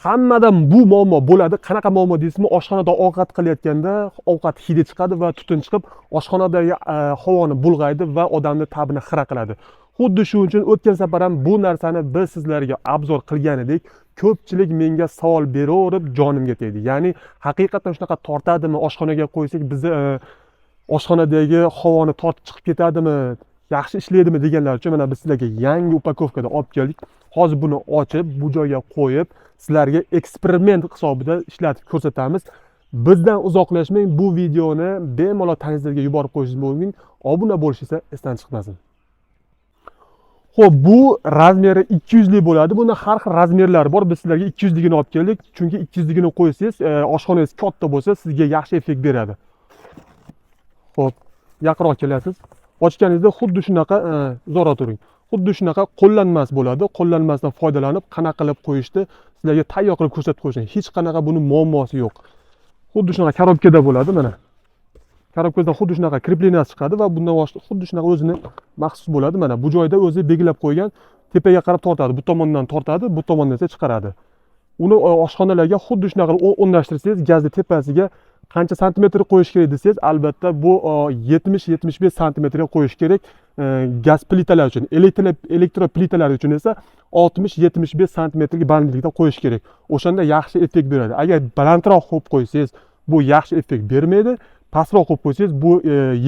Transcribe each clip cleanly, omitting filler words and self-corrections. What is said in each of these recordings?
Hammadan bu muammo bo'ladi. Qanaqa muammo deysizmi? Oshxonada ovqat qilayotganda ovqat hidi chiqadi va tutun chiqib, oshxonadagi havoni bulg'aydi va odamning ta'bini xira qiladi. Xuddi shuning uchun o'tgan safar ham bu narsani biz sizlarga obzor qilgan edik. Ko'pchilik menga savol beraverib, jonimga tegdi. Ya'ni haqiqatan shunaqa tortadimi? Oshxonaga qo'ysak bizni oshxonadagi havoni tortib chiqib ketadimi? Yaxshi ishlaydimi deganlar uchun mana biz sizlarga yangi upakovkada olib keldik. Hozir buni ochib, bu joyga qo'yib, sizlarga eksperiment hisobida ishlatib ko'rsatamiz. Bizdan uzoqlashmang, bu videoni bemalol tanishlarga yuborib qo'yishingiz mumkin. Obuna bo'lish esa esdan chiqmasin. Xo'p, bu razmeri 200 lik bo'ladi. Bunda har xil razmerlari bor. Biz sizlarga 200 ligini olib keldik. Chunki 200 ligini qo'ysangiz, oshxonangiz katta bo'lsa, sizga yaxshi effekt beradi. Xo'p, yaqinroq kelasiz. Ochganingizda xuddi shunaqa zo'ra turing. Xuddi shunaqa qo'llanmas bo'ladi. Qo'llanmasdan foydalanib, qanaqa qilib qo'yishni sizlarga tayyor qilib ko'rsatib qo'yishim. Hech qanaqa buni muammosi yo'q. Xuddi shunaqa korobkada bo'ladi mana. Korobkadan xuddi shunaqa krepleniyasi chiqadi va bundan boshqa xuddi shunaqa o'zini maxsus bo'ladi. Mana bu joyda o'zi belgilab qo'ygan, tepaga qarab tortadi. Bu tomondan tortadi, bu tomondan esa chiqaradi. Uni oshxonalarga xuddi shunaqa o'rnashtirsangiz, gazni tepasiga qancha santimetr qo'yish kerak desangiz, albatta bu 70-75 santimetrga qo'yish kerak. Gaz plitalari uchun, elektro plitalar uchun esa 60-75 santimetrga bandlikda qo'yish kerak. O'shanda yaxshi effekt beradi. Agar balandroq qo'yib qo'ysangiz, bu yaxshi effekt bermaydi. Pastroq qo'yib qo'ysangiz, bu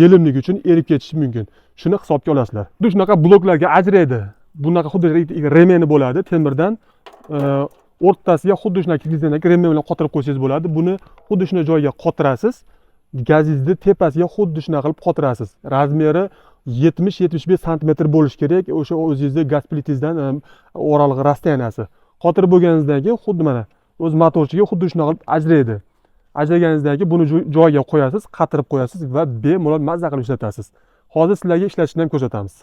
yelimlik uchun erib ketishi mumkin. Shuni hisobga olasizlar. Xuddi shunaqa bloklarga ajraydi. Bunaqa xuddi remeni bo'ladi temirdan. O'rtasiga xuddi shunaqa kirgizgandek remen bilan qotirib qo'ysangiz bo'ladi. Buni xuddi shunday joyga qotirasiz. Gazingizni tepasiga xuddi shunaqa qilib qotirasiz. Razmeri 70-75 santimetr bo'lishi kerak. O'sha o'zingizning gaz plitingizdan o'ralg'i rasstaniyasi. Qotirib bo'lganingizdan keyin xuddi mana o'z motorchiga xuddi shunaqa qilib ajraydi. Ajraganingizdan keyin buni joyiga qo'yasiz, qatirib qo'yasiz va bemalol mazza qilib ishlatasiz. Hozir sizlarga ishlatishni ham ko'rsatamiz.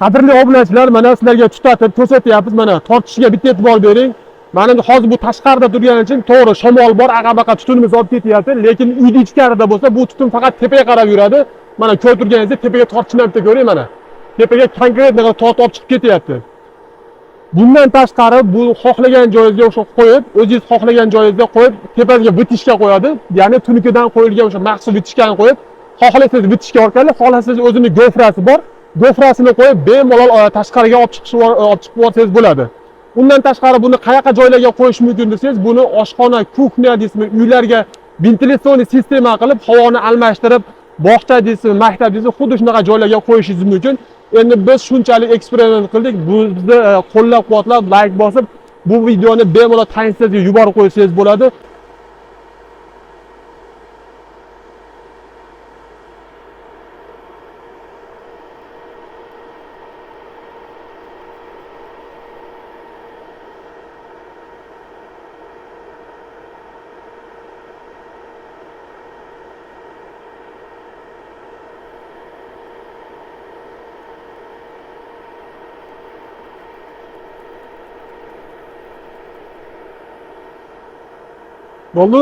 Qadrli obunachilar, mana sizlarga tutatib ko'rsatyapmiz. Mana tortishiga bitta e'tibor bering. Mana hozir bu tashqarida turgani uchun to'g'ri shamol bor, aqa-baqa tutunimiz olib ketyapti, lekin uyda ichkarida bo'lsa bu tutun faqat tepaga qarab yuradi. Mana ko'rib turganingizda tepaga tortishni bitta ko'ring mana. Tepaga konkretno tortib olib chiqib ketyapti. Bundan tashqari bu xohlagan joyingizga o'sha qo'yib, o'zingiz xohlagan joyingizga qo'yib, tepasiga bitishga qo'yadi. Ya'ni tunikidan qo'yilgan o'sha maxsus bitishkani qo'yib, xohlasangiz bitishga orqali, xohlasangiz o'zining gofrasi bor. Gofrasini qo'yib, bemalol tashqariga olib chiqib olsangiz bo'ladi. Undan tashqari buni qayoqqa joylarga qo'yish mumkin desangiz, buni oshxona, kuxnya deysizmi, uylarga ventilyatsiyon sistema qilib, havoni almashtirib, bog'cha deysizmi, maktab deysizmi, xuddi shunaqa joylarga qo'yishingiz mumkin. Endi biz shunchalik eksperiment qildik. Bizni qo'llab-quvvatlab, like bosib, bu videoni bemalol tanishlarga yuborib qo'ysangiz bo'ladi. Bo'ldi?